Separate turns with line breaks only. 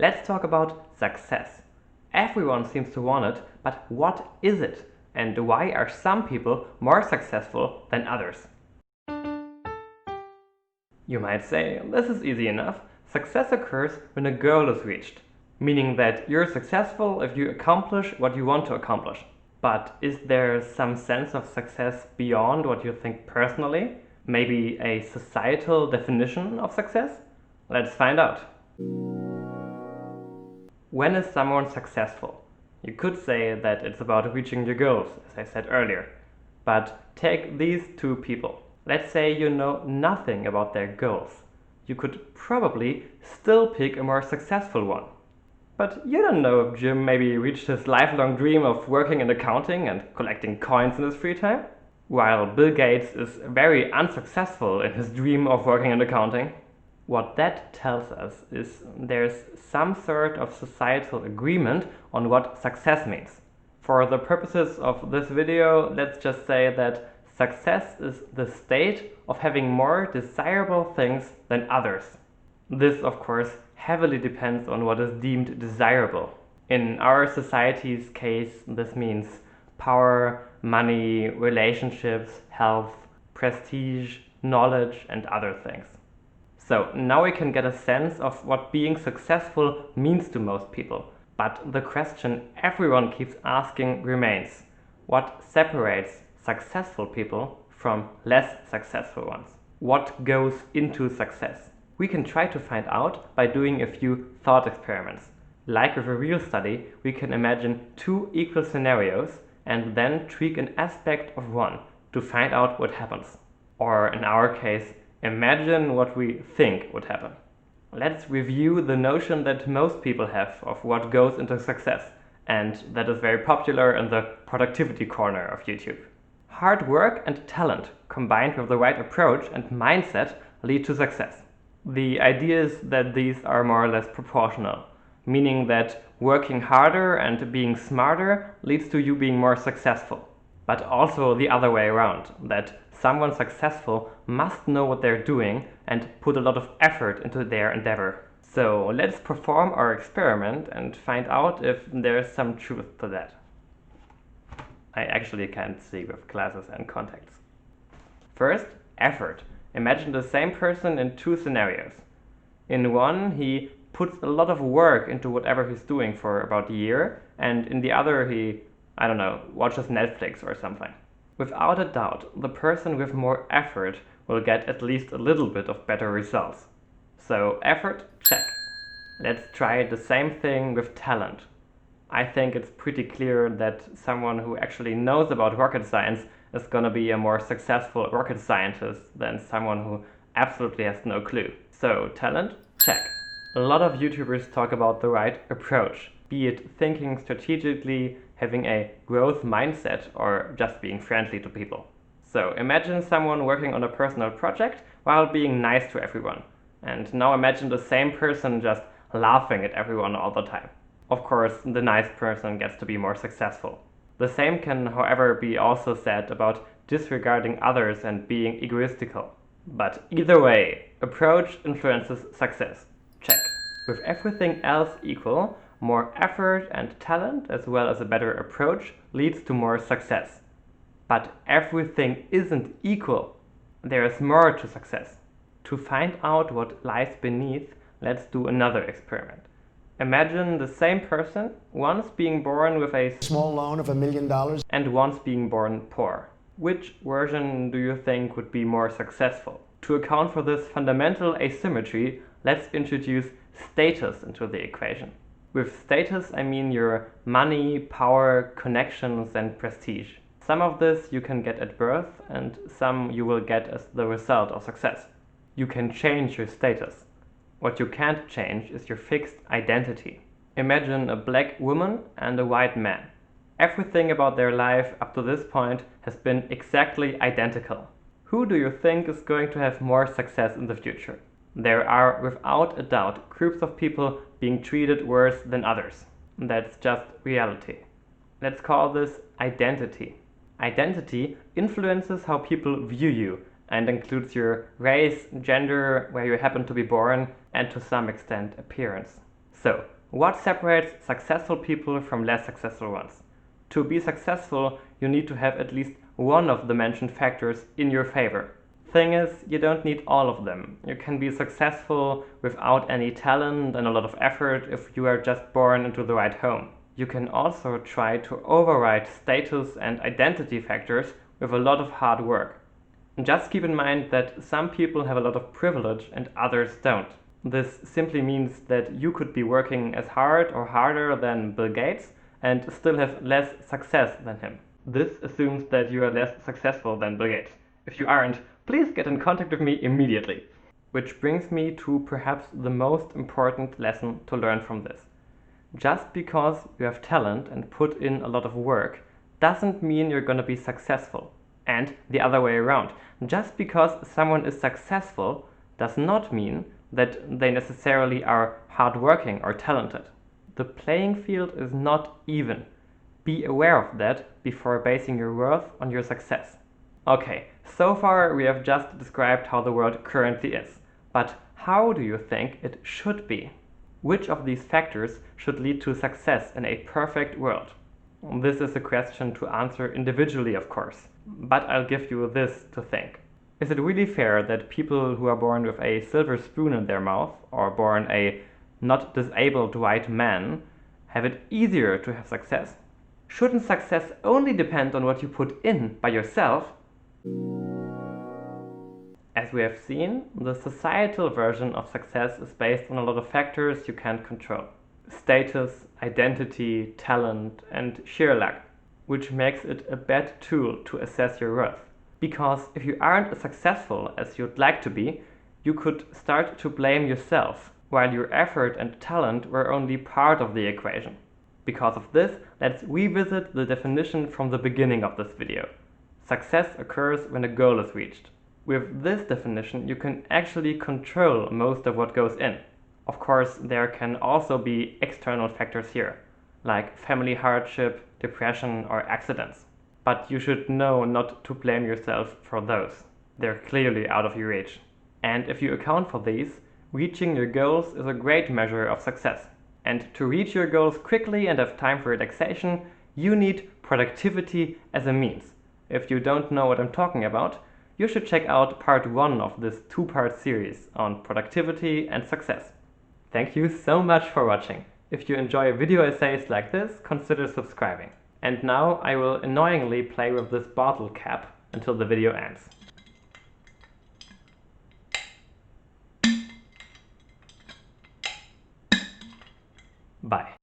Let's talk about success. Everyone seems to want it, but what is it? And why are some people more successful than others? You might say, this is easy enough. Success occurs when a goal is reached, meaning that you're successful if you accomplish what you want to accomplish. But is there some sense of success beyond what you think personally? Maybe a societal definition of success? Let's find out. When is someone successful? You could say that it's about reaching your goals, as I said earlier. But take these two people. Let's say you know nothing about their goals. You could probably still pick a more successful one. But you don't know if Jim maybe reached his lifelong dream of working in accounting and collecting coins in his free time, while Bill Gates is very unsuccessful in his dream of working in accounting. What that tells us is there's some sort of societal agreement on what success means. For the purposes of this video, let's just say that success is the state of having more desirable things than others. This, of course, heavily depends on what is deemed desirable. In our society's case, this means power, money, relationships, health, prestige, knowledge, and other things. So now we can get a sense of what being successful means to most people. But the question everyone keeps asking remains: what separates successful people from less successful ones? What goes into success? We can try to find out by doing a few thought experiments. Like with a real study, we can imagine two equal scenarios and then tweak an aspect of one to find out what happens. Or in our case, imagine what we think would happen. Let's review the notion that most people have of what goes into success, and that is very popular in the productivity corner of YouTube. Hard work and talent combined with the right approach and mindset lead to success. The idea is that these are more or less proportional, meaning that working harder and being smarter leads to you being more successful. But also the other way around, that someone successful must know what they're doing and put a lot of effort into their endeavor. So let's perform our experiment and find out if there's some truth to that. I actually can't see with glasses and contacts. First, effort. Imagine the same person in two scenarios. In one, he puts a lot of work into whatever he's doing for about a year, and in the other he, watches Netflix or something. Without a doubt, the person with more effort will get at least a little bit of better results. So effort, check. Let's try the same thing with talent. I think it's pretty clear that someone who actually knows about rocket science is gonna be a more successful rocket scientist than someone who absolutely has no clue. So talent, check. A lot of YouTubers talk about the right approach, be it thinking strategically, having a growth mindset, or just being friendly to people. So imagine someone working on a personal project while being nice to everyone. And now imagine the same person just laughing at everyone all the time. Of course, the nice person gets to be more successful. The same can, however, be also said about disregarding others and being egoistical. But either way, approach influences success. Check. With everything else equal, more effort and talent, as well as a better approach, leads to more success. But everything isn't equal. There is more to success. To find out what lies beneath, let's do another experiment. Imagine the same person once being born with a
small loan of $1 million
and once being born poor. Which version do you think would be more successful? To account for this fundamental asymmetry, let's introduce status into the equation. With status, I mean your money, power, connections, and prestige. Some of this you can get at birth, and some you will get as the result of success. You can change your status. What you can't change is your fixed identity. Imagine a black woman and a white man. Everything about their life up to this point has been exactly identical. Who do you think is going to have more success in the future? There are, without a doubt, groups of people being treated worse than others. That's just reality. Let's call this identity. Identity influences how people view you and includes your race, gender, where you happen to be born, and to some extent appearance. So, what separates successful people from less successful ones? To be successful, you need to have at least one of the mentioned factors in your favor. Thing is, you don't need all of them. You can be successful without any talent and a lot of effort if you are just born into the right home. You can also try to override status and identity factors with a lot of hard work. Just keep in mind that some people have a lot of privilege and others don't. This simply means that you could be working as hard or harder than Bill Gates and still have less success than him. This assumes that you are less successful than Bill Gates. If you aren't, please get in contact with me immediately. Which brings me to perhaps the most important lesson to learn from this. Just because you have talent and put in a lot of work doesn't mean you're gonna be successful. And the other way around. Just because someone is successful does not mean that they necessarily are hardworking or talented. The playing field is not even. Be aware of that before basing your worth on your success. Okay, so far we have just described how the world currently is. But how do you think it should be? Which of these factors should lead to success in a perfect world? This is a question to answer individually, of course, but I'll give you this to think. Is it really fair that people who are born with a silver spoon in their mouth, or born a not disabled white man, have it easier to have success? Shouldn't success only depend on what you put in by yourself? As we have seen, the societal version of success is based on a lot of factors you can't control. Status, identity, talent, and sheer luck, which makes it a bad tool to assess your worth. Because if you aren't as successful as you'd like to be, you could start to blame yourself, while your effort and talent were only part of the equation. Because of this, let's revisit the definition from the beginning of this video. Success occurs when a goal is reached. With this definition, you can actually control most of what goes in. Of course, there can also be external factors here, like family hardship, depression, or accidents. But you should know not to blame yourself for those. They're clearly out of your reach. And if you account for these, reaching your goals is a great measure of success. And to reach your goals quickly and have time for relaxation, you need productivity as a means. If you don't know what I'm talking about, you should check out part 1 of this 2-part series on productivity and success. Thank you so much for watching. If you enjoy video essays like this, consider subscribing. And now I will annoyingly play with this bottle cap until the video ends. Bye.